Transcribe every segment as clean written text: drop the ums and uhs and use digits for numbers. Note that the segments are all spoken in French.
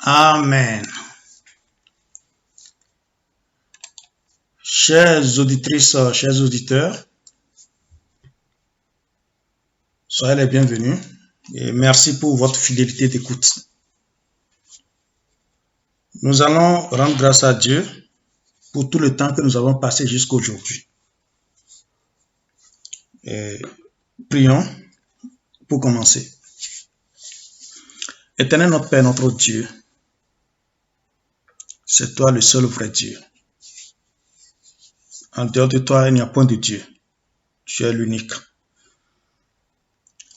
Amen. Chères auditrices, chers auditeurs, soyez les bienvenus et merci pour votre fidélité d'écoute. Nous allons rendre grâce à Dieu pour tout le temps que nous avons passé jusqu'à aujourd'hui. Prions pour commencer. Éternel notre Père, notre Dieu, c'est toi le seul vrai Dieu. En dehors de toi, il n'y a point de Dieu. Tu es l'unique.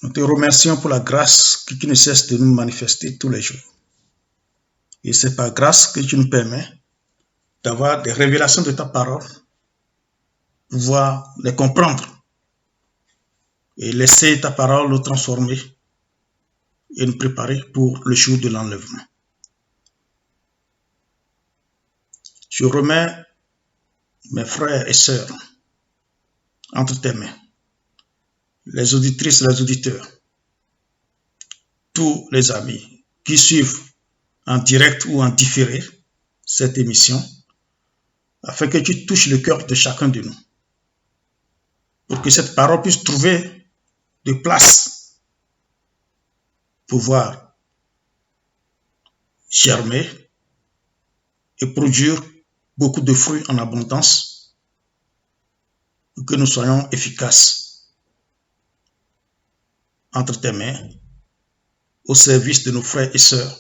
Nous te remercions pour la grâce qui ne cesse de nous manifester tous les jours. Et c'est par grâce que tu nous permets d'avoir des révélations de ta parole, pouvoir les comprendre et laisser ta parole nous transformer et nous préparer pour le jour de l'enlèvement. Je remets mes frères et sœurs entre tes mains, les auditrices et les auditeurs, tous les amis qui suivent en direct ou en différé cette émission, afin que tu touches le cœur de chacun de nous, pour que cette parole puisse trouver de place, pouvoir germer et produire beaucoup de fruits en abondance, pour que nous soyons efficaces entre tes mains, au service de nos frères et sœurs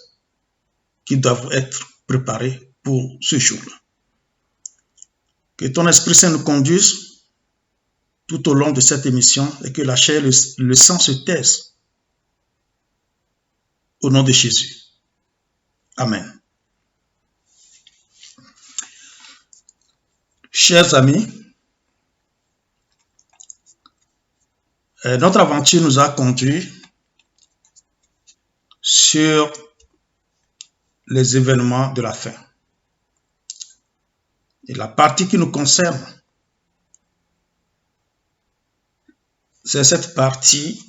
qui doivent être préparés pour ce jour-là. Que ton Esprit Saint nous conduise tout au long de cette émission et que la chair et le sang se taisent. Au nom de Jésus. Amen. Chers amis, notre aventure nous a conduits sur les événements de la fin. Et la partie qui nous concerne, c'est cette partie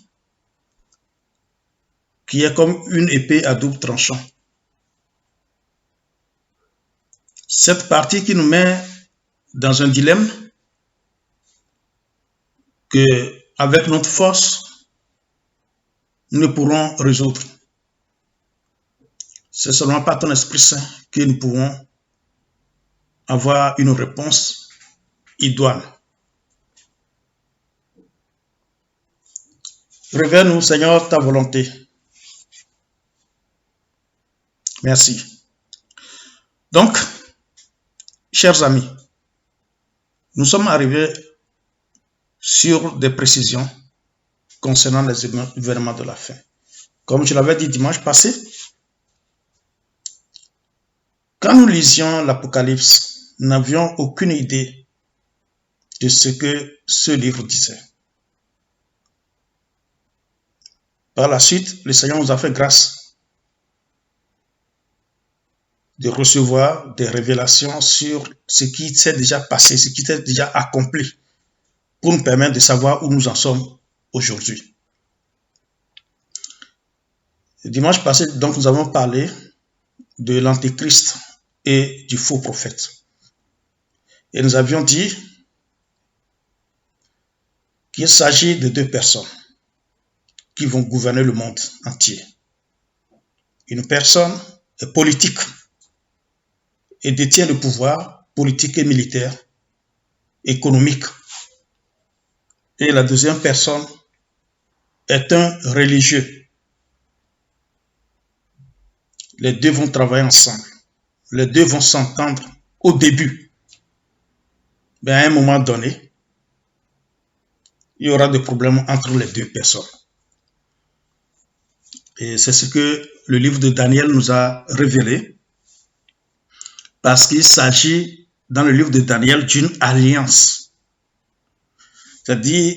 qui est comme une épée à double tranchant. Cette partie qui nous met dans un dilemme que, avec notre force, nous ne pourrons résoudre. C'est seulement par ton Esprit Saint que nous pouvons avoir une réponse idoine. Révèle-nous, Seigneur, ta volonté. Merci. Donc, chers amis, nous sommes arrivés sur des précisions concernant les événements de la fin. Comme je l'avais dit dimanche passé, quand nous lisions l'Apocalypse, nous n'avions aucune idée de ce que ce livre disait. Par la suite, le Seigneur nous a fait grâce de recevoir des révélations sur ce qui s'est déjà passé, ce qui s'est déjà accompli, pour nous permettre de savoir où nous en sommes aujourd'hui. Dimanche passé, donc, nous avons parlé de l'Antéchrist et du faux prophète. Et nous avions dit qu'il s'agit de deux personnes qui vont gouverner le monde entier. Une personne est politique et détient le pouvoir politique et militaire, économique. Et la deuxième personne est un religieux. Les deux vont travailler ensemble. Les deux vont s'entendre au début. Mais à un moment donné, il y aura des problèmes entre les deux personnes. Et c'est ce que le livre de Daniel nous a révélé, parce qu'il s'agit dans le livre de Daniel d'une alliance. C'est-à-dire,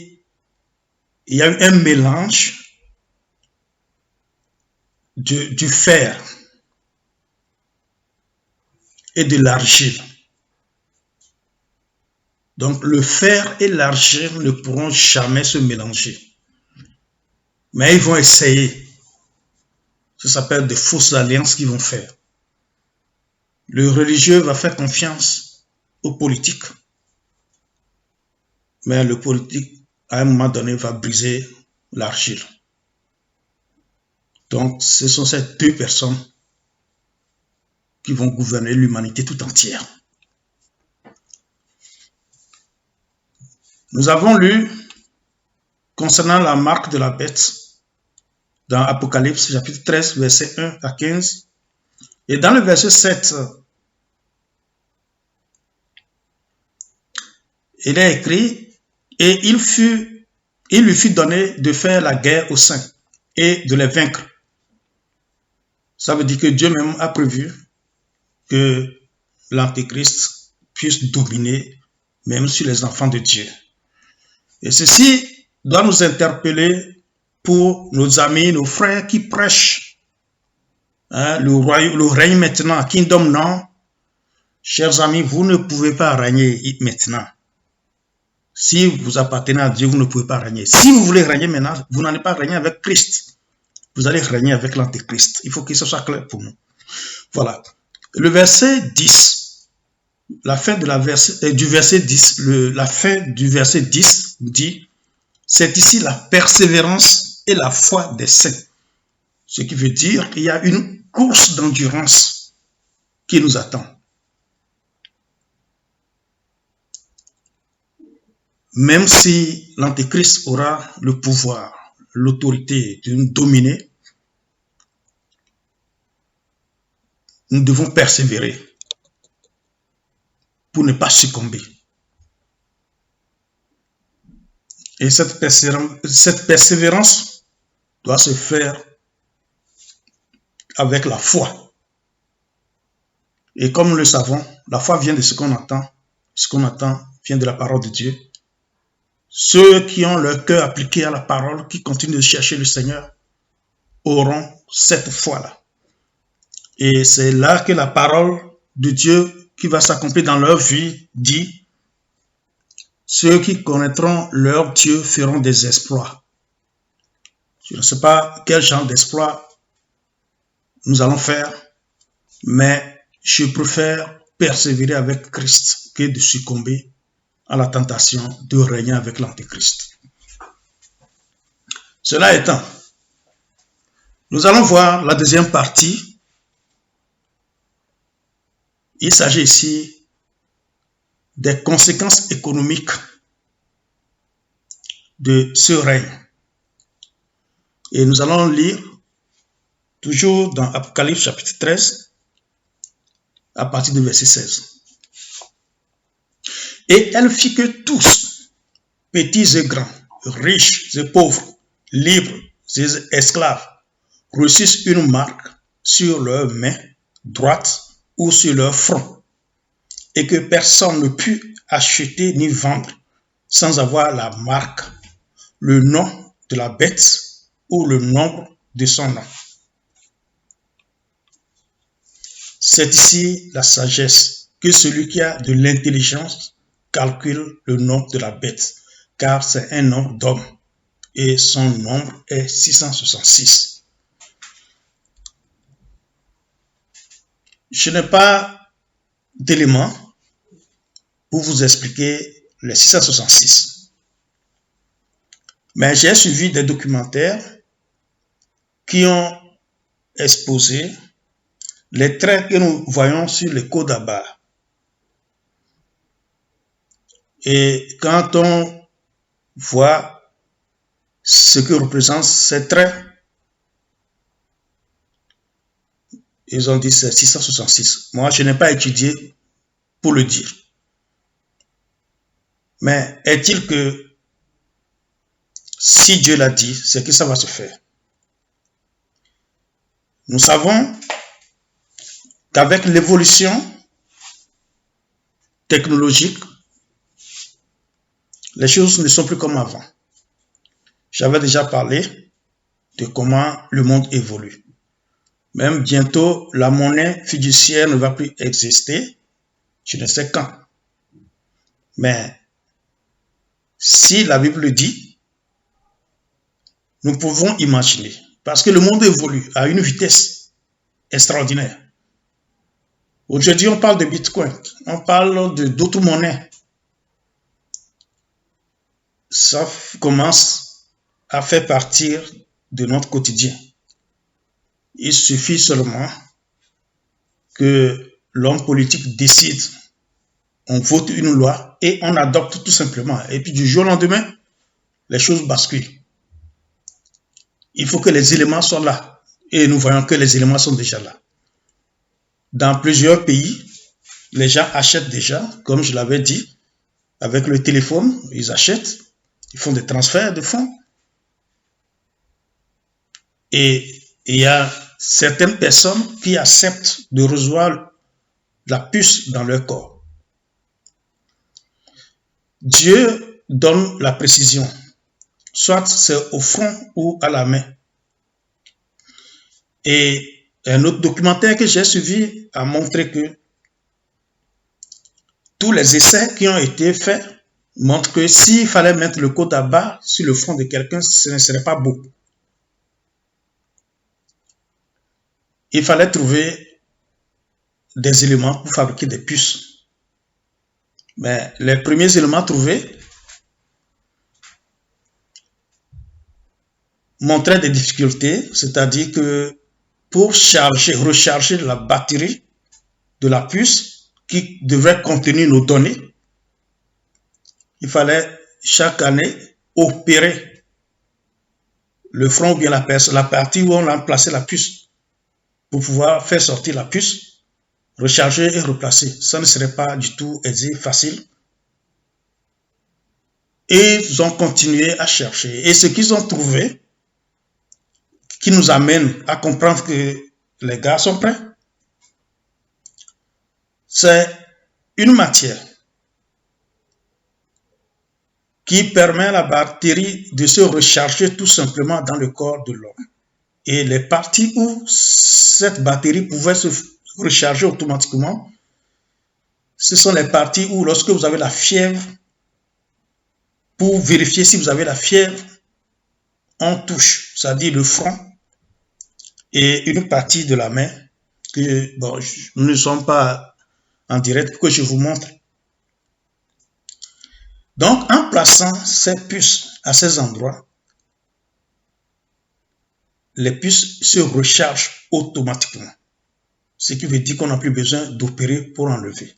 il y a eu un mélange du fer et de l'argile. Donc le fer et l'argile ne pourront jamais se mélanger. Mais ils vont essayer. Ça s'appelle des fausses alliances qu'ils vont faire. le religieux va faire confiance au politique. Mais le politique, à un moment donné, va briser l'argile. Donc, ce sont ces deux personnes qui vont gouverner l'humanité tout entière. Nous avons lu concernant la marque de la bête dans Apocalypse chapitre 13, verset 1 à 15. Et dans le verset 7, il est écrit, et il lui fut donné de faire la guerre aux saints et de les vaincre. Ça veut dire que Dieu même a prévu que l'Antéchrist puisse dominer même sur les enfants de Dieu. Et ceci doit nous interpeller pour nos amis, nos frères qui prêchent le règne maintenant, Kingdom Now. Chers amis, vous ne pouvez pas régner maintenant. Si vous appartenez à Dieu, vous ne pouvez pas régner. Si vous voulez régner maintenant, vous n'allez pas régner avec Christ. Vous allez régner avec l'Antéchrist. Il faut que ce soit clair pour nous. Voilà. Le verset 10, la fin de du verset 10, la fin du verset 10 dit, c'est ici la persévérance et la foi des saints. Ce qui veut dire qu'il y a une course d'endurance qui nous attend. Même si l'Antéchrist aura le pouvoir, l'autorité de nous dominer, nous devons persévérer pour ne pas succomber. Et cette persévérance doit se faire avec la foi. Et comme nous le savons, la foi vient de ce qu'on entend. Ce qu'on entend vient de la parole de Dieu. Ceux qui ont leur cœur appliqué à la parole, qui continuent de chercher le Seigneur, auront cette foi-là. Et c'est là que la parole de Dieu qui va s'accomplir dans leur vie dit, ceux qui connaîtront leur Dieu feront des exploits. Je ne sais pas quel genre d'exploit nous allons faire, mais je préfère persévérer avec Christ que de succomber à la tentation de régner avec l'Antéchrist. Cela étant, nous allons voir la deuxième partie. Il s'agit ici des conséquences économiques de ce règne. Et nous allons lire toujours dans Apocalypse chapitre 13, à partir du verset 16. Et elle fit que tous, petits et grands, riches et pauvres, libres et esclaves, reçussent une marque sur leur main droite ou sur leur front, et que personne ne put acheter ni vendre sans avoir la marque, le nom de la bête ou le nombre de son nom. C'est ici la sagesse, que celui qui a de l'intelligence calcule le nombre de la bête, car c'est un nombre d'hommes, et son nombre est 666. Je n'ai pas d'éléments pour vous expliquer les 666. Mais j'ai suivi des documentaires qui ont exposé les traits que nous voyons sur les Kodaba. Et quand on voit ce que représentent ces traits, ils ont dit c'est 666. Moi, je n'ai pas étudié pour le dire. Mais est-il que si Dieu l'a dit, c'est que ça va se faire. Nous savons qu'avec l'évolution technologique, les choses ne sont plus comme avant. J'avais déjà parlé de comment le monde évolue. Même bientôt, la monnaie fiduciaire ne va plus exister. Je ne sais quand. Mais si la Bible le dit, nous pouvons imaginer. Parce que le monde évolue à une vitesse extraordinaire. Aujourd'hui, on parle de Bitcoin, on parle d'autres monnaies. Ça commence à faire partie de notre quotidien. Il suffit seulement que l'homme politique décide, on vote une loi et on adopte tout simplement. Et puis du jour au lendemain, les choses basculent. Il faut que les éléments soient là. Et nous voyons que les éléments sont déjà là. Dans plusieurs pays, les gens achètent déjà, comme je l'avais dit, avec le téléphone, ils achètent, ils font des transferts de fonds. Et il y a certaines personnes qui acceptent de recevoir la puce dans leur corps. Dieu donne la précision, soit c'est au front ou à la main. Et un autre documentaire que j'ai suivi a montré que tous les essais qui ont été faits montrent que s'il fallait mettre le code à barre sur le front de quelqu'un, ce ne serait pas beau. Il fallait trouver des éléments pour fabriquer des puces. Mais les premiers éléments trouvés montraient des difficultés, c'est-à-dire que pour recharger la batterie de la puce qui devrait contenir nos données, il fallait chaque année opérer le front ou bien la partie où on a placé la puce pour pouvoir faire sortir la puce, recharger et replacer. Ça ne serait pas du tout aisé, facile. Et ils ont continué à chercher. Et ce qu'ils ont trouvé, qui nous amène à comprendre que les gars sont prêts, c'est une matière qui permet à la batterie de se recharger tout simplement dans le corps de l'homme. Et les parties où cette batterie pouvait se recharger automatiquement, ce sont les parties où lorsque vous avez la fièvre, pour vérifier si vous avez la fièvre, on touche, c'est-à-dire le front et une partie de la main, que bon, nous ne sommes pas en direct pour que je vous montre. Donc, en plaçant ces puces à ces endroits, les puces se rechargent automatiquement. Ce qui veut dire qu'on n'a plus besoin d'opérer pour enlever.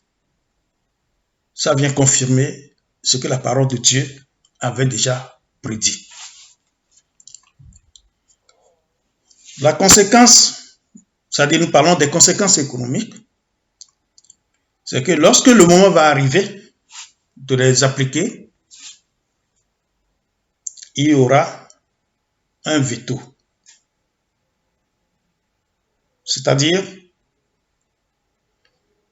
Ça vient confirmer ce que la parole de Dieu avait déjà prédit. La conséquence, c'est-à-dire nous parlons des conséquences économiques, c'est que lorsque le moment va arriver de les appliquer, il y aura un veto. C'est-à-dire,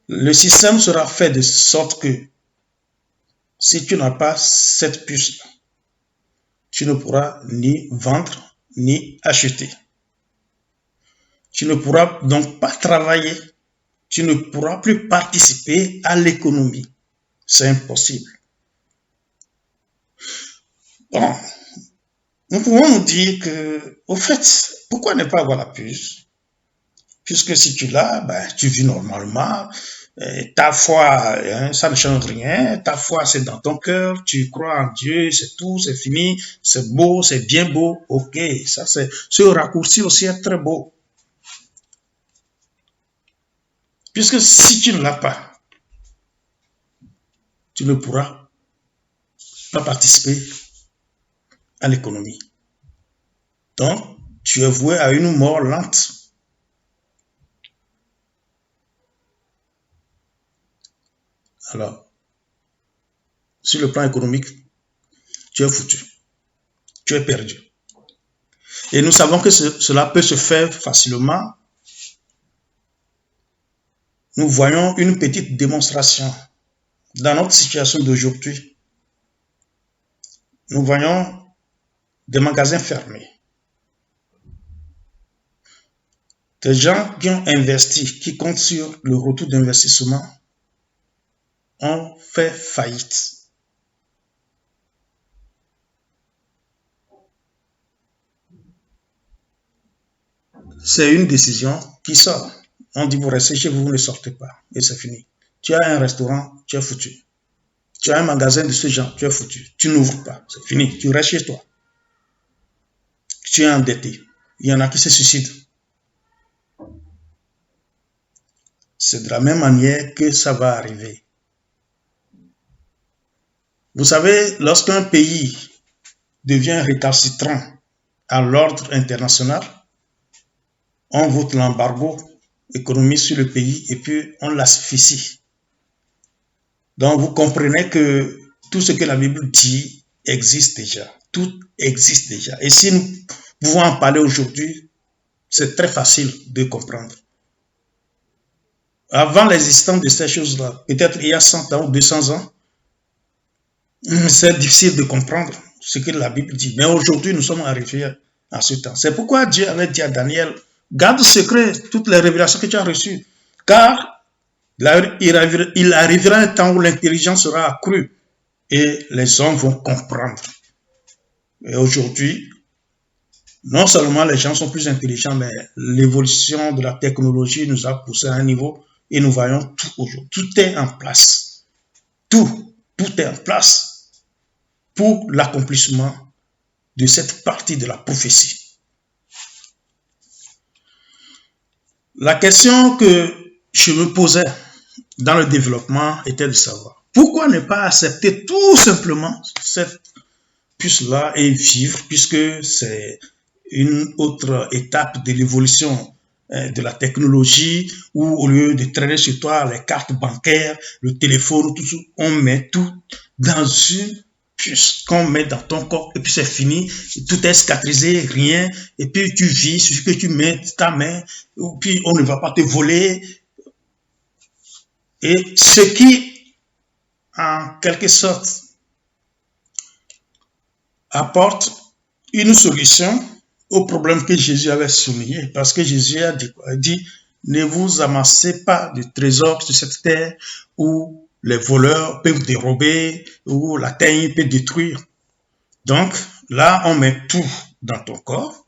le système sera fait de sorte que si tu n'as pas cette puce-là, tu ne pourras ni vendre ni acheter. Tu ne pourras donc pas travailler. Tu ne pourras plus participer à l'économie. C'est impossible. Bon, nous pouvons nous dire que, au fait, pourquoi ne pas avoir la puce? Puisque si tu l'as, ben, tu vis normalement. Ta foi, hein, ça ne change rien. Ta foi, c'est dans ton cœur. Tu crois en Dieu, c'est tout, c'est fini. C'est beau, c'est bien beau. Ok, ça c'est. Ce raccourci aussi est très beau. Puisque si tu ne l'as pas, tu ne pourras pas participer à l'économie. Donc, tu es voué à une mort lente. Alors, sur le plan économique, tu es foutu. Tu es perdu. Et nous savons que cela peut se faire facilement. Nous voyons une petite démonstration dans notre situation d'aujourd'hui. Nous voyons des magasins fermés. Des gens qui ont investi, qui comptent sur le retour d'investissement, ont fait faillite. C'est une décision qui sort. On dit vous restez chez vous, vous ne sortez pas. Et c'est fini. Tu as un restaurant, tu es foutu. Tu as un magasin de ce genre, tu es foutu. Tu n'ouvres pas, c'est fini. Tu restes chez toi. Tu es endetté. Il y en a qui se suicident. C'est de la même manière que ça va arriver. Vous savez, lorsqu'un pays devient récalcitrant à l'ordre international, on vote l'embargo économique sur le pays et puis on l'asphyxie. Donc vous comprenez que tout ce que la Bible dit existe déjà. Tout existe déjà. Et si nous pouvons en parler aujourd'hui, c'est très facile de comprendre. Avant l'existence de ces choses-là, peut-être il y a 100 ans ou 200 ans, c'est difficile de comprendre ce que la Bible dit. Mais aujourd'hui, nous sommes arrivés à ce temps. C'est pourquoi Dieu avait dit à Daniel, garde secret toutes les révélations que tu as reçues, car il arrivera un temps où l'intelligence sera accrue et les hommes vont comprendre. Et aujourd'hui, non seulement les gens sont plus intelligents, mais l'évolution de la technologie nous a poussé à un niveau et nous voyons tout aujourd'hui. Tout est en place. Tout est en place pour l'accomplissement de cette partie de la prophétie. La question que je me posais dans le développement était de savoir pourquoi ne pas accepter tout simplement cette puce-là et vivre, puisque c'est une autre étape de l'évolution de la technologie où au lieu de traîner sur toi les cartes bancaires, le téléphone, tout ça, on met tout dans une puce qu'on met dans ton corps et puis c'est fini, tout est cicatrisé, rien, et puis tu vis sur ce que tu mets ta main, et puis on ne va pas te voler. Et ce qui, en quelque sorte, apporte une solution au problème que Jésus avait souligné. Parce que Jésus a dit, ne vous amassez pas de trésors sur cette terre où les voleurs peuvent dérober, où la teigne peut détruire. Donc, là, on met tout dans ton corps.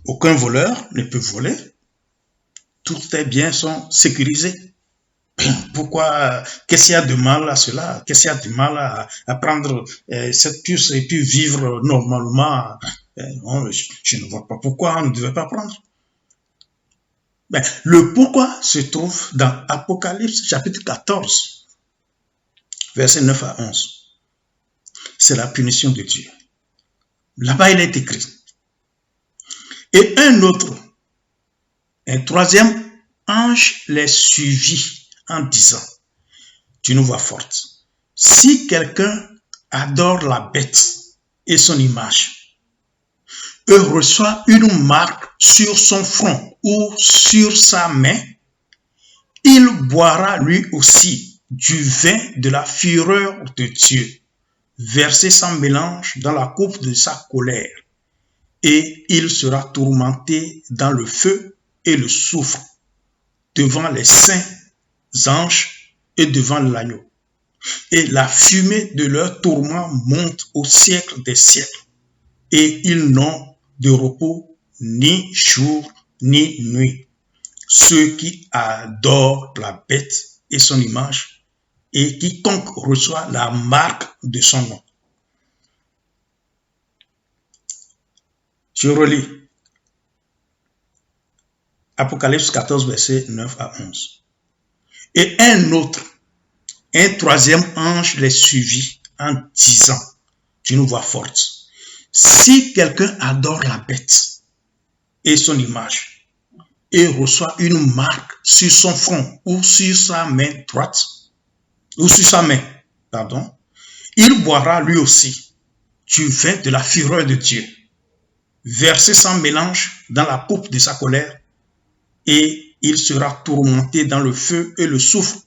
Aucun voleur ne peut voler. Tous tes biens sont sécurisés. Pourquoi, qu'est-ce qu'il y a de mal à cela? Qu'est-ce qu'il y a de mal à prendre cette puce et puis vivre normalement? Je ne vois pas pourquoi on ne devait pas prendre. Ben, le pourquoi se trouve dans Apocalypse chapitre 14, versets 9 à 11. C'est la punition de Dieu. Là-bas, il est écrit. Et un troisième ange les suivit en disant, d'une voix forte, si quelqu'un adore la bête et son image, et reçoit une marque sur son front ou sur sa main, il boira lui aussi du vin de la fureur de Dieu, versé sans mélange dans la coupe de sa colère, et il sera tourmenté dans le feu et le soufre, devant les saints anges et devant l'agneau. Et la fumée de leur tourment monte au siècle des siècles, et ils n'ont de repos ni jour ni nuit. Ceux qui adorent la bête et son image, et quiconque reçoit la marque de son nom. Je relis. Apocalypse 14, versets 9 à 11. Et un troisième ange les suivit en disant, d'une voix forte, si quelqu'un adore la bête et son image, et reçoit une marque sur son front ou sur sa main droite, ou sur sa main, pardon, il boira lui aussi du vin de la fureur de Dieu, versé sans mélange dans la coupe de sa colère, et il sera tourmenté dans le feu et le soufre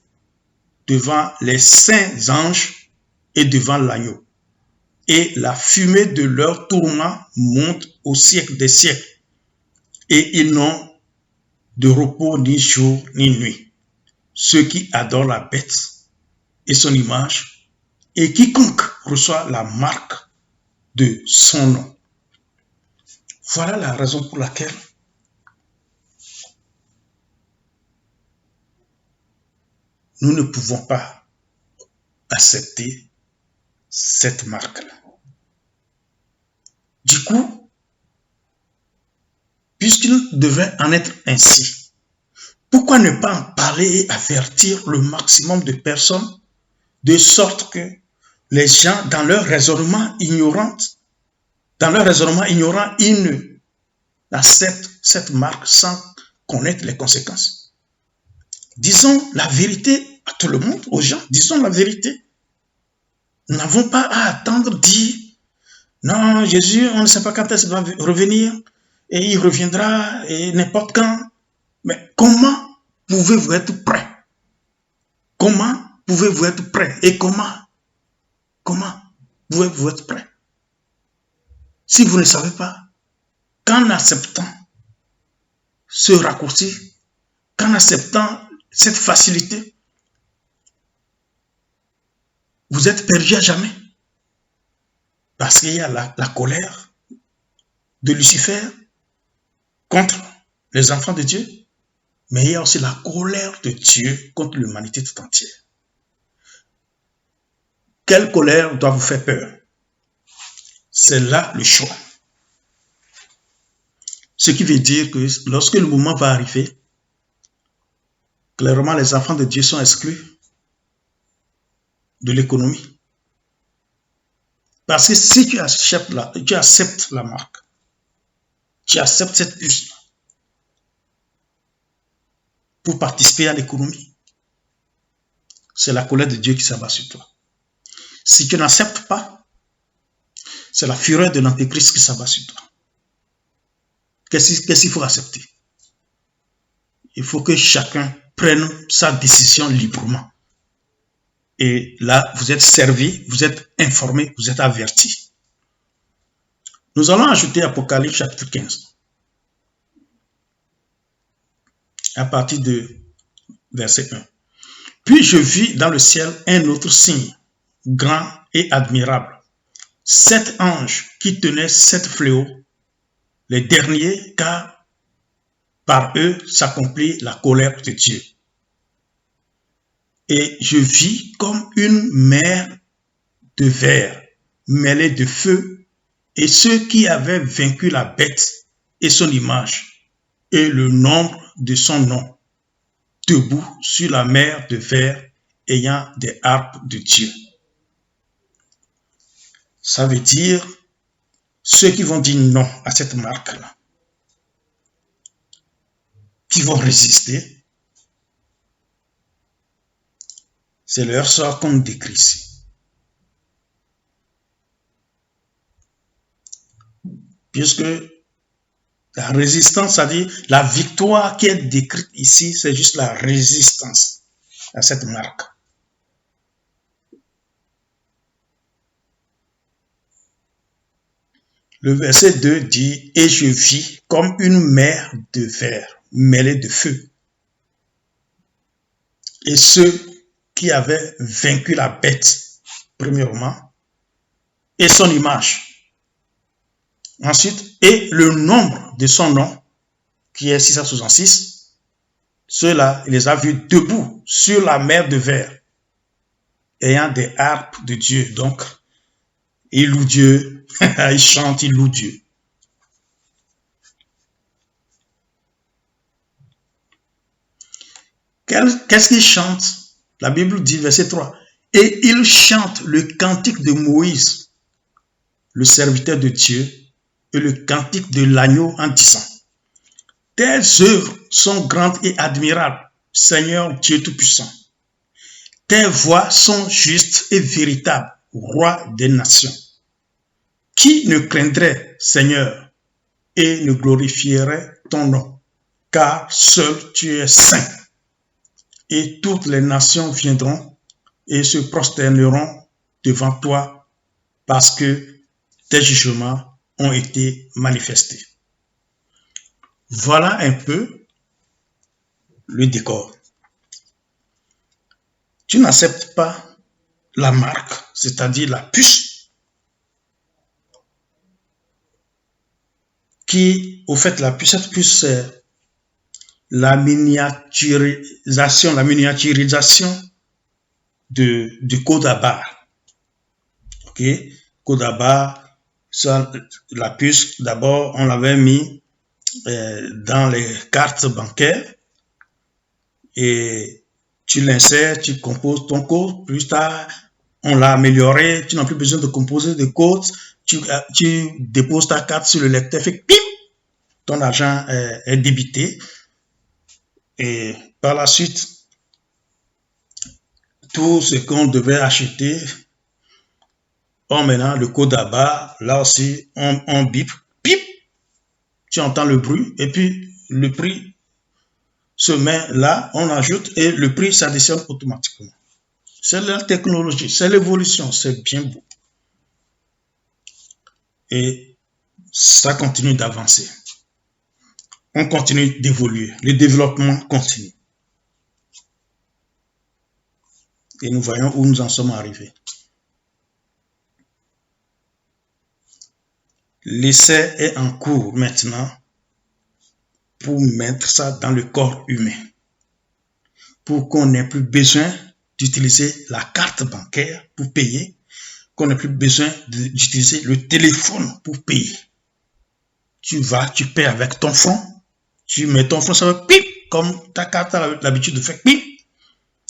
devant les saints anges et devant l'agneau. Et la fumée de leur tourment monte au siècle des siècles, et ils n'ont de repos ni jour ni nuit. Ceux qui adorent la bête et son image, et quiconque reçoit la marque de son nom. Voilà la raison pour laquelle nous ne pouvons pas accepter cette marque-là. Du coup, puisqu'il devait en être ainsi, pourquoi ne pas en parler et avertir le maximum de personnes de sorte que les gens, dans leur raisonnement ignorant, ils ne acceptent cette marque sans connaître les conséquences. Disons la vérité à tout le monde, aux gens, disons la vérité. Nous n'avons pas à attendre, dire, non, Jésus, on ne sait pas quand est-ce qu'il va revenir, et il reviendra, et n'importe quand. Mais comment pouvez-vous être prêt? Comment pouvez-vous être prêt? Et comment pouvez-vous être prêt? Si vous ne savez pas, qu'en acceptant ce raccourci, qu'en acceptant cette facilité, vous êtes perdu à jamais. Parce qu'il y a la colère de Lucifer contre les enfants de Dieu, mais il y a aussi la colère de Dieu contre l'humanité tout entière. Quelle colère doit vous faire peur? C'est là le choix. Ce qui veut dire que lorsque le moment va arriver, clairement les enfants de Dieu sont exclus de l'économie. Parce que si tu acceptes la marque, tu acceptes cette puce pour participer à l'économie, c'est la colère de Dieu qui s'abat sur toi. Si tu n'acceptes pas, c'est la fureur de l'Antéchrist qui s'abat sur toi. Qu'est-ce qu'il faut accepter? Il faut que chacun prenne sa décision librement. Et là, vous êtes servi, vous êtes informé, vous êtes averti. Nous allons ajouter Apocalypse chapitre 15. À partir de verset 1. Puis je vis dans le ciel un autre signe, grand et admirable. 7 anges qui tenaient 7 fléaux, les derniers, car par eux s'accomplit la colère de Dieu. Et je vis comme une mer de verre mêlée de feu, et ceux qui avaient vaincu la bête et son image, et le nombre de son nom, debout sur la mer de verre, ayant des harpes de Dieu. Ça veut dire ceux qui vont dire non à cette marque-là, qui vont résister, c'est leur sort comme décrit ici. Puisque la résistance, c'est-à-dire la victoire qui est décrite ici, c'est juste la résistance à cette marque. Le verset 2 dit « Et je vis comme une mer de verre mêlée de feu. Et ceux qui avaient vaincu la bête, premièrement, et son image. Ensuite, et le nombre de son nom, qui est 666, ceux-là, il les a vus debout sur la mer de verre, ayant des harpes de Dieu. Donc, ils louent Dieu, ils chantent, ils louent Dieu. Qu'est-ce qu'ils chantent? La Bible dit, verset 3, « Et ils chantent le cantique de Moïse, le serviteur de Dieu, et le cantique de l'agneau en disant, « Tes œuvres sont grandes et admirables, Seigneur Dieu Tout-Puissant. Tes voies sont justes et véritables, Roi des nations. Qui ne craindrait, Seigneur, et ne glorifierait ton nom, car seul tu es saint. Et toutes les nations viendront et se prosterneront devant toi parce que tes jugements ont été manifestés. » Voilà un peu le décor. Tu n'acceptes pas la marque, c'est-à-dire la puce, qui, au fait, cette puce, c'est la miniaturisation du code à barre. Ok, code à barre, ça, la puce, d'abord, on l'avait mis dans les cartes bancaires et tu l'insères, tu composes ton code. Plus tard, on l'a amélioré, tu n'as plus besoin de composer de code. Tu déposes ta carte sur le lecteur, fait pim, ton argent est débité. Et par la suite, tout ce qu'on devait acheter, maintenant le code à barre, là aussi, on bip, pip, tu entends le bruit, et puis le prix se met là, on ajoute, et le prix s'additionne automatiquement. C'est la technologie, c'est l'évolution, c'est bien beau. Et ça continue d'avancer. On continue d'évoluer, le développement continue. Et nous voyons où nous en sommes arrivés. L'essai est en cours maintenant pour mettre ça dans le corps humain, pour qu'on n'ait plus besoin d'utiliser la carte bancaire pour payer, qu'on n'ait plus besoin d'utiliser le téléphone pour payer. Tu vas, tu paies avec ton fonds, tu mets ton fonds, ça va pip, comme ta carte a l'habitude de faire pip,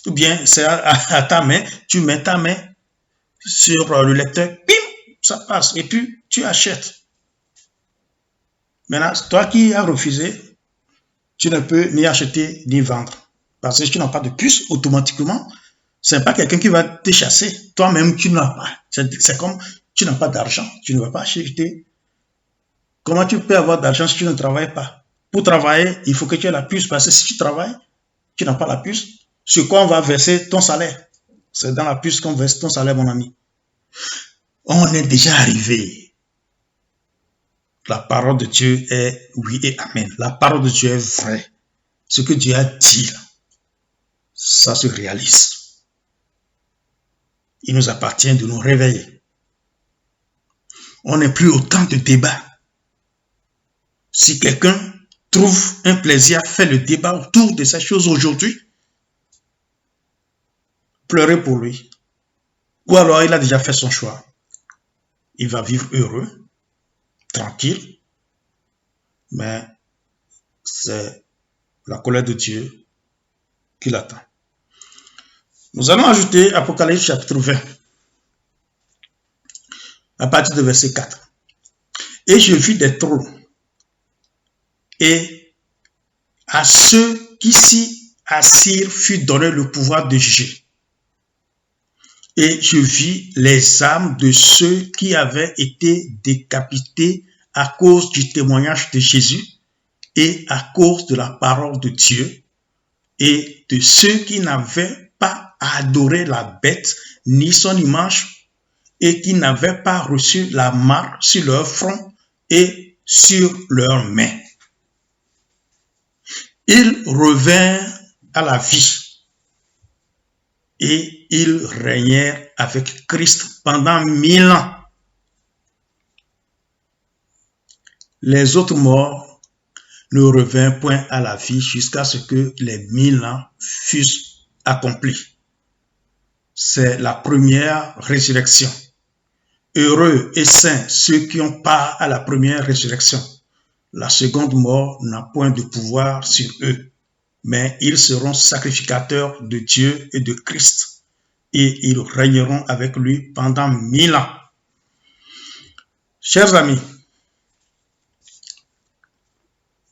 ou bien c'est à ta main, tu mets ta main sur le lecteur, pip, ça passe, et puis tu achètes. Maintenant, toi qui as refusé, tu ne peux ni acheter ni vendre. Parce que tu n'as pas de puce, automatiquement, ce n'est pas quelqu'un qui va te chasser. Toi-même, tu n'as pas. C'est comme tu n'as pas d'argent, tu ne vas pas acheter. Comment tu peux avoir d'argent si tu ne travailles pas? Pour travailler, il faut que tu aies la puce, parce que si tu travailles, tu n'as pas la puce, sur quoi on va verser ton salaire? C'est dans la puce qu'on verse ton salaire, mon ami. On est déjà arrivé. La parole de Dieu est oui et amen. La parole de Dieu est vraie. Ce que Dieu a dit, ça se réalise. Il nous appartient de nous réveiller. On n'est plus au temps de débat. Si quelqu'un trouve un plaisir à faire le débat autour de ces choses aujourd'hui, pleurez pour lui. Ou alors il a déjà fait son choix. Il va vivre heureux, tranquille, mais c'est la colère de Dieu qui l'attend. Nous allons ajouter Apocalypse chapitre 20, à partir de verset 4. Et je vis des trônes, et à ceux qui s'y assirent fut donné le pouvoir de juger. Et je vis les âmes de ceux qui avaient été décapités à cause du témoignage de Jésus et à cause de la parole de Dieu, et de ceux qui n'avaient pas adoré la bête ni son image, et qui n'avaient pas reçu la marque sur leur front et sur leurs mains. Ils revinrent à la vie et ils régnèrent avec Christ pendant 1000 ans. Les autres morts ne revinrent point à la vie jusqu'à ce que les 1000 ans fussent accomplis. C'est la première résurrection. Heureux et saints ceux qui ont part à la première résurrection. La seconde mort n'a point de pouvoir sur eux, mais ils seront sacrificateurs de Dieu et de Christ, et ils régneront avec lui pendant 1000 ans. Chers amis,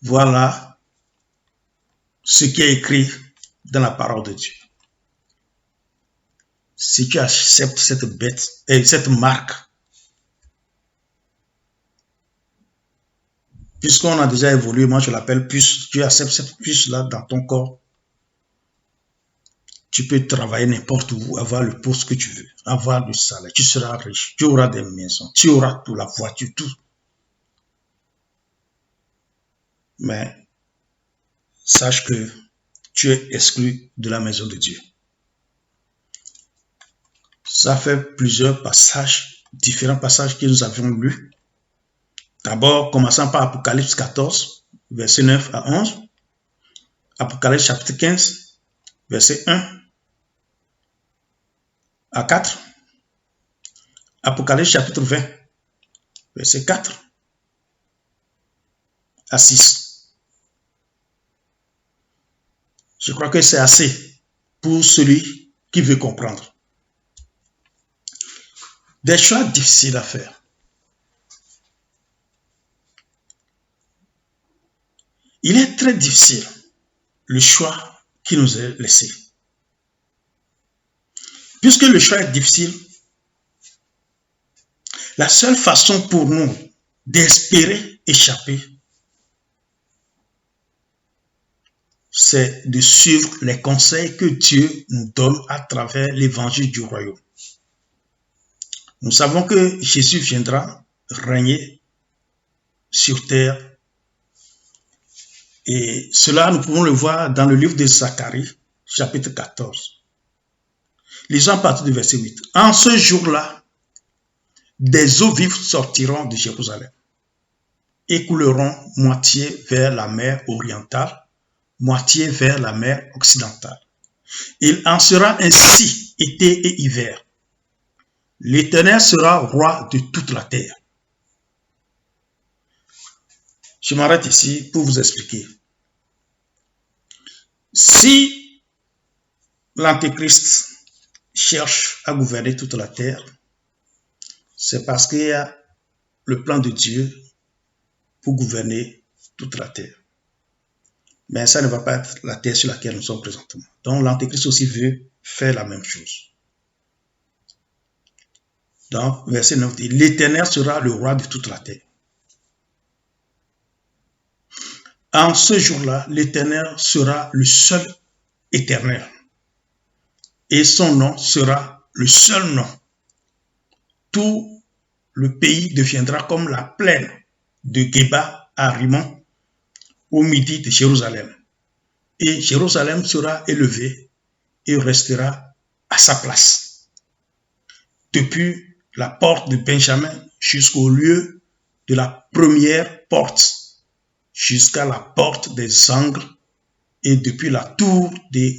voilà ce qui est écrit dans la parole de Dieu. Si tu acceptes cette bête et cette marque, puisqu'on a déjà évolué, moi je l'appelle puce, tu acceptes cette puce-là dans ton corps, tu peux travailler n'importe où, avoir le poste que tu veux, avoir du salaire, tu seras riche, tu auras des maisons, tu auras tout, la voiture, tout. Mais sache que tu es exclu de la maison de Dieu. Ça fait plusieurs passages, différents passages que nous avions lus. D'abord, commençant par Apocalypse 14, verset 9 à 11. Apocalypse chapitre 15, verset 1 à 4. Apocalypse chapitre 20, verset 4 à 6. Je crois que c'est assez pour celui qui veut comprendre. Des choix difficiles à faire. Il est très difficile, le choix qui nous est laissé. Puisque le choix est difficile, la seule façon pour nous d'espérer échapper, c'est de suivre les conseils que Dieu nous donne à travers l'évangile du royaume. Nous savons que Jésus viendra régner sur terre. Et cela, nous pouvons le voir dans le livre de Zacharie, chapitre 14. Lisons à partir du verset 8. En ce jour-là, des eaux vives sortiront de Jérusalem et couleront moitié vers la mer orientale, moitié vers la mer occidentale. Il en sera ainsi été et hiver. L'Éternel sera roi de toute la terre. Je m'arrête ici pour vous expliquer. Si l'Antéchrist cherche à gouverner toute la terre, c'est parce qu'il y a le plan de Dieu pour gouverner toute la terre. Mais ça ne va pas être la terre sur laquelle nous sommes présentement. Donc l'Antéchrist aussi veut faire la même chose. Donc, verset 9 dit, l'Éternel sera le roi de toute la terre. En ce jour-là, l'Éternel sera le seul éternel. Et son nom sera le seul nom. Tout le pays deviendra comme la plaine de Geba à Rimon, au midi de Jérusalem. Et Jérusalem sera élevé et restera à sa place. Depuis la porte de Benjamin jusqu'au lieu de la première porte, jusqu'à la porte des angles, et depuis la tour de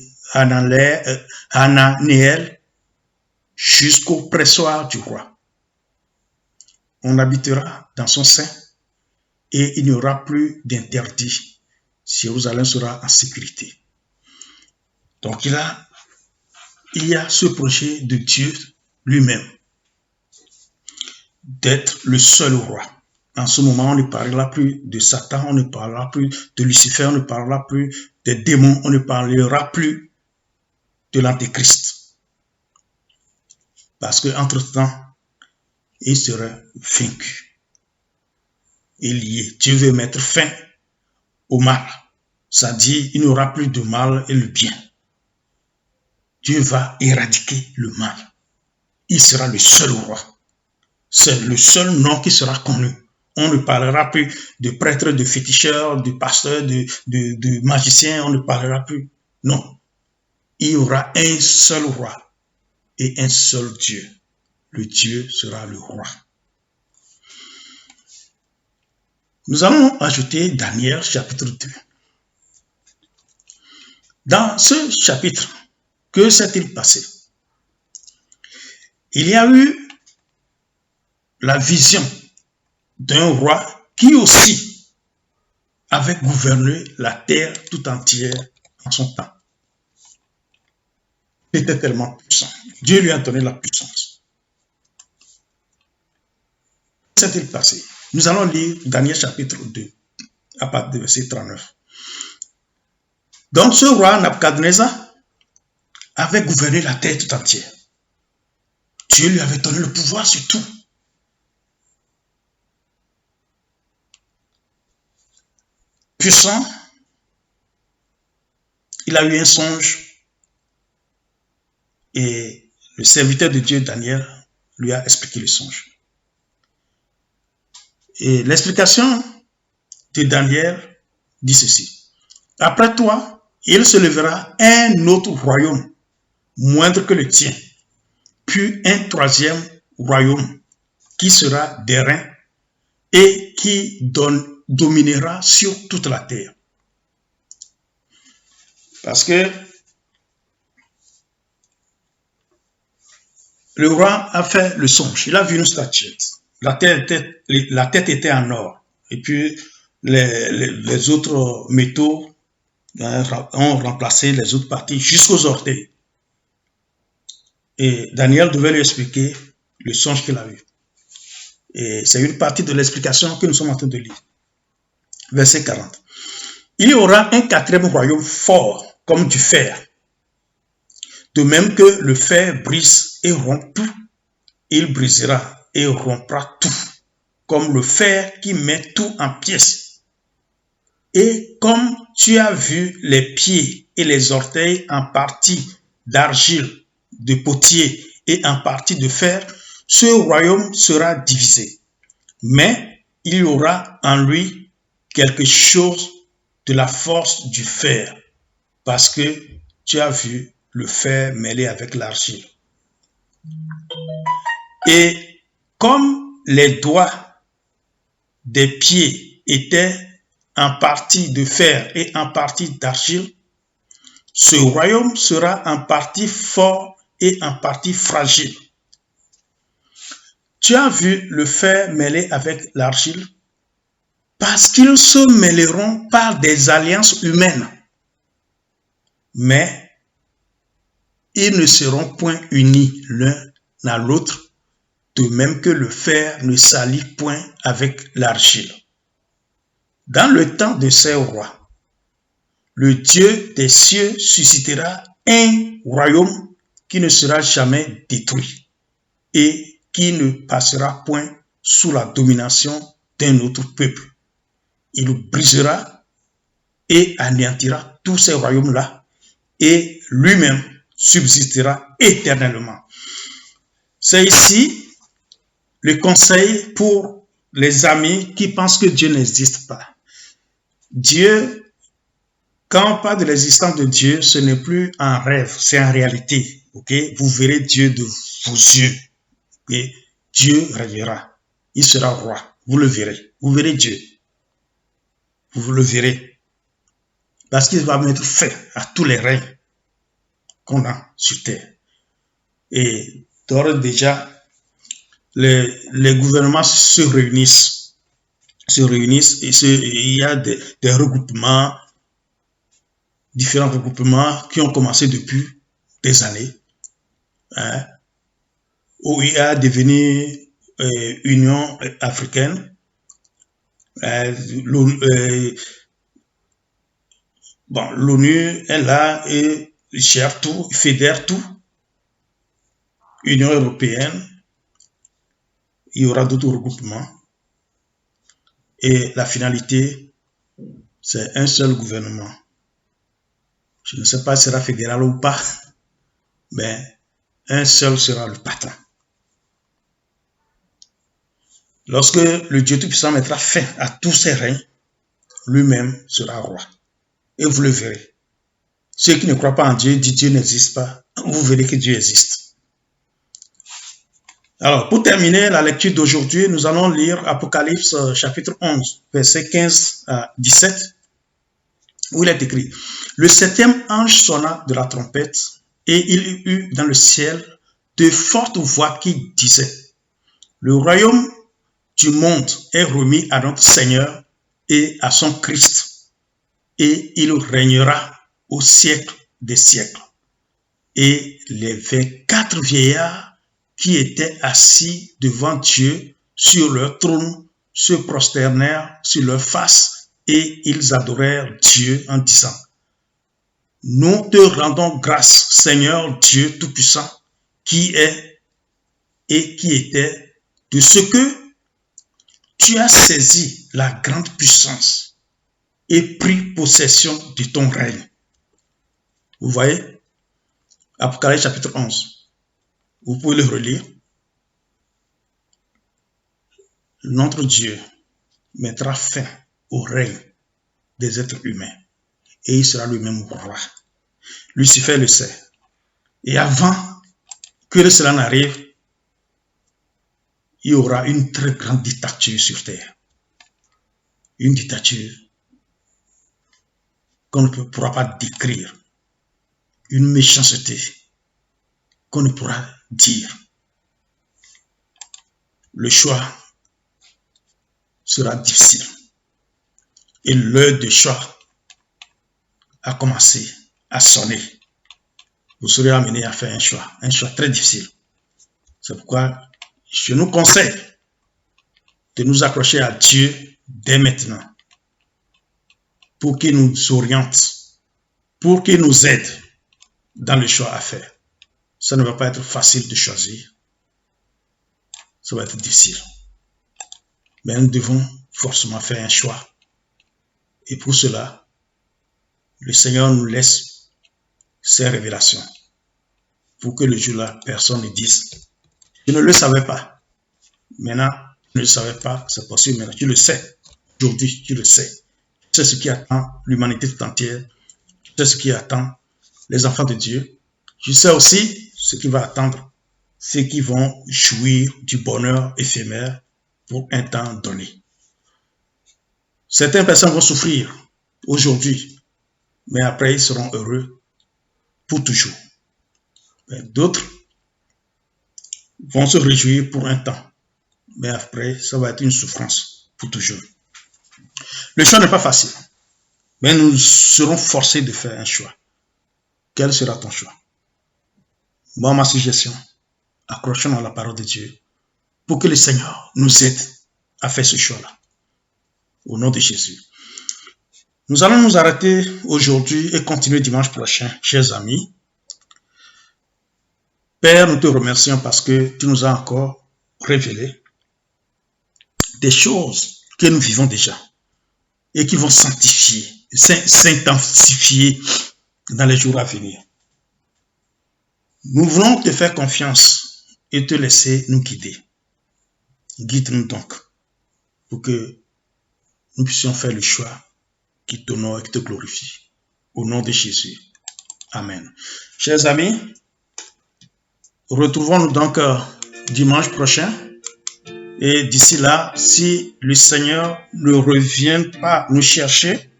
Hananéel jusqu'au pressoir du roi. On habitera dans son sein et il n'y aura plus d'interdit. Jérusalem sera en sécurité. Donc il y a ce projet de Dieu lui-même d'être le seul roi. En ce moment, on ne parlera plus de Satan, on ne parlera plus de Lucifer, on ne parlera plus des démons, on ne parlera plus de l'Antéchrist. Parce qu'entre-temps, il serait vaincu et lié. Dieu veut mettre fin au mal. Ça dit, il n'y aura plus de mal et le bien. Dieu va éradiquer le mal. Il sera le seul roi. C'est le seul nom qui sera connu. On ne parlera plus de prêtres, de féticheurs, de pasteurs, de magiciens. On ne parlera plus. Non. Il y aura un seul roi et un seul Dieu. Le Dieu sera le roi. Nous allons ajouter Daniel chapitre 2. Dans ce chapitre, que s'est-il passé? Il y a eu la vision d'un roi qui aussi avait gouverné la terre tout entière en son temps. Il était tellement puissant. Dieu lui a donné la puissance. Que s'est-il passé? Nous allons lire Daniel chapitre 2, à partir du verset 39. Donc ce roi Nabuchodonosor avait gouverné la terre tout entière. Dieu lui avait donné le pouvoir sur tout. Puissant, il a eu un songe et le serviteur de Dieu, Daniel, lui a expliqué le songe. Et l'explication de Daniel dit ceci. Après toi, il se lèvera un autre royaume, moindre que le tien, puis un troisième royaume qui sera d'airain et qui dominera sur toute la terre. Parce que le roi a fait le songe. Il a vu une statuette. La tête était en or. Et puis, les autres métaux ont remplacé les autres parties jusqu'aux orteils. Et Daniel devait lui expliquer le songe qu'il a eu. Et c'est une partie de l'explication que nous sommes en train de lire. Verset 40. Il y aura un quatrième royaume fort comme du fer. De même que le fer brise et rompt tout, il brisera et rompra tout, comme le fer qui met tout en pièces. Et comme tu as vu les pieds et les orteils en partie d'argile, de potier et en partie de fer, ce royaume sera divisé. Mais il y aura en lui quelque chose de la force du fer, parce que tu as vu le fer mêlé avec l'argile. Et comme les doigts des pieds étaient en partie de fer et en partie d'argile, ce royaume sera en partie fort et en partie fragile. Tu as vu le fer mêlé avec l'argile, parce qu'ils se mêleront par des alliances humaines, mais ils ne seront point unis l'un à l'autre, de même que le fer ne s'allie point avec l'argile. Dans le temps de ces rois, le Dieu des cieux suscitera un royaume qui ne sera jamais détruit et qui ne passera point sous la domination d'un autre peuple. Il brisera et anéantira tous ces royaumes-là et lui-même subsistera éternellement. C'est ici le conseil pour les amis qui pensent que Dieu n'existe pas. Dieu, quand on parle de l'existence de Dieu, ce n'est plus un rêve, c'est en réalité. Okay? Vous verrez Dieu de vos yeux. Et Dieu régnera. Il sera roi. Vous le verrez. Vous verrez Dieu. Vous le verrez. Parce qu'il va mettre fin à tous les règnes qu'on a sur terre. Et d'ores déjà, les gouvernements se réunissent et il y a des regroupements, différents regroupements qui ont commencé depuis des années, où il a devenu Union africaine, l'ONU est là et gère tout, fédère tout, Union européenne, il y aura d'autres regroupements. Et la finalité, c'est un seul gouvernement. Je ne sais pas si sera fédéral ou pas, mais un seul sera le patron. Lorsque le Dieu Tout-Puissant mettra fin à tous ses règnes, lui-même sera roi. Et vous le verrez. Ceux qui ne croient pas en Dieu, disent Dieu n'existe pas, vous verrez que Dieu existe. Alors, pour terminer la lecture d'aujourd'hui, nous allons lire Apocalypse chapitre 11, versets 15 à 17, où il est écrit « Le septième ange sonna de la trompette, et il y eut dans le ciel de fortes voix qui disaient « Le royaume du monde est remis à notre Seigneur et à son Christ, et il régnera au siècle des siècles. » Et les 24 vieillards qui étaient assis devant Dieu sur leur trône se prosternèrent sur leur face et ils adorèrent Dieu en disant « Nous te rendons grâce, Seigneur Dieu Tout-Puissant, qui est et qui était, de ce que tu as saisi la grande puissance et pris possession de ton règne. » Vous voyez? Apocalypse chapitre 11. Vous pouvez le relire. Notre Dieu mettra fin au règne des êtres humains et il sera lui-même roi. Lucifer le sait. Et avant que cela n'arrive, il y aura une très grande dictature sur terre. Une dictature qu'on ne pourra pas décrire. une méchanceté qu'on ne pourra dire. Le choix sera difficile. Et l'heure de choix a commencé à sonner. Vous serez amené à faire un choix très difficile. C'est pourquoi je nous conseille de nous accrocher à Dieu dès maintenant pour qu'il nous oriente, pour qu'il nous aide dans le choix à faire. Ça ne va pas être facile de choisir. Ça va être difficile. Mais nous devons forcément faire un choix. Et pour cela, le Seigneur nous laisse ses révélations pour que le jour-là, personne ne dise « Je ne le savais pas. » Maintenant, je ne le savais pas, c'est possible. Maintenant, tu le sais. Aujourd'hui, tu le sais. Tu sais ce qui attend l'humanité tout entière. Tu sais ce qui attend les enfants de Dieu. Tu sais aussi ce qui va attendre ceux qui vont jouir du bonheur éphémère pour un temps donné. Certaines personnes vont souffrir aujourd'hui, mais après ils seront heureux pour toujours. D'autres vont se réjouir pour un temps, mais après ça va être une souffrance pour toujours. Le choix n'est pas facile, mais nous serons forcés de faire un choix. Quel sera ton choix? Moi, ma suggestion, accrochons à la parole de Dieu pour que le Seigneur nous aide à faire ce choix-là. Au nom de Jésus. Nous allons nous arrêter aujourd'hui et continuer dimanche prochain, chers amis. Père, nous te remercions parce que tu nous as encore révélé des choses que nous vivons déjà et qui vont s'intensifier dans les jours à venir. Nous voulons te faire confiance et te laisser nous guider. Guide-nous donc pour que nous puissions faire le choix qui t'honore et qui te glorifie. Au nom de Jésus. Amen. Chers amis, retrouvons-nous donc dimanche prochain. Et d'ici là, si le Seigneur ne revient pas nous chercher,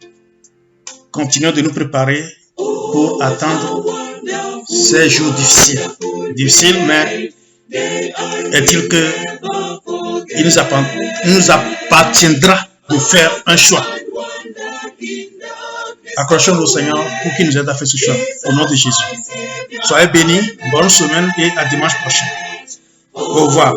continuons de nous préparer pour attendre ces jours difficiles. Difficiles, mais est-il qu'il nous appartiendra de faire un choix. Accrochons-nous au Seigneur pour qu'il nous aide à faire ce choix. Au nom de Jésus. Soyez bénis, bonne semaine et à dimanche prochain. Au revoir.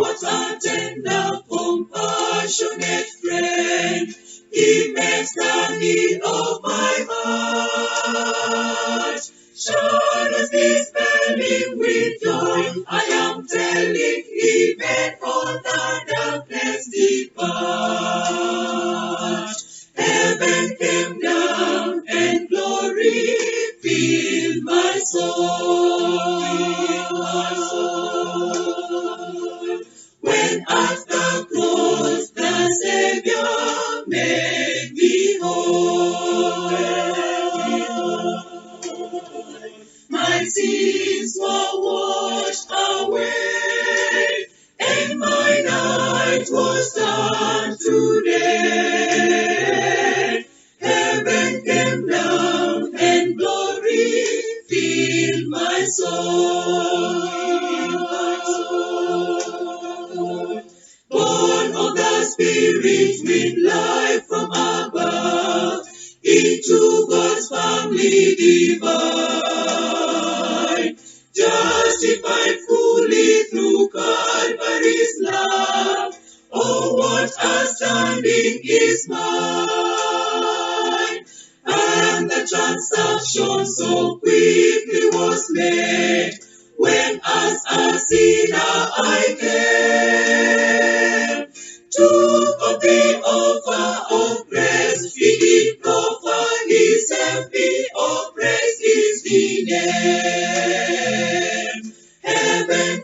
Heaven came down and glory filled my soul. When at the cross the Savior made me whole. My sins were washed away, and my night was turned to day. Heaven came down and glory filled my soul. Born of the Spirit with life from above, into God's family divine, justified fully through Calvary's love. Oh, what a standing is mine! And the transaction so quickly was made, when as a sinner I came. Took up the offer of grace, he did proffer his heavy, oh praise is the name. Heaven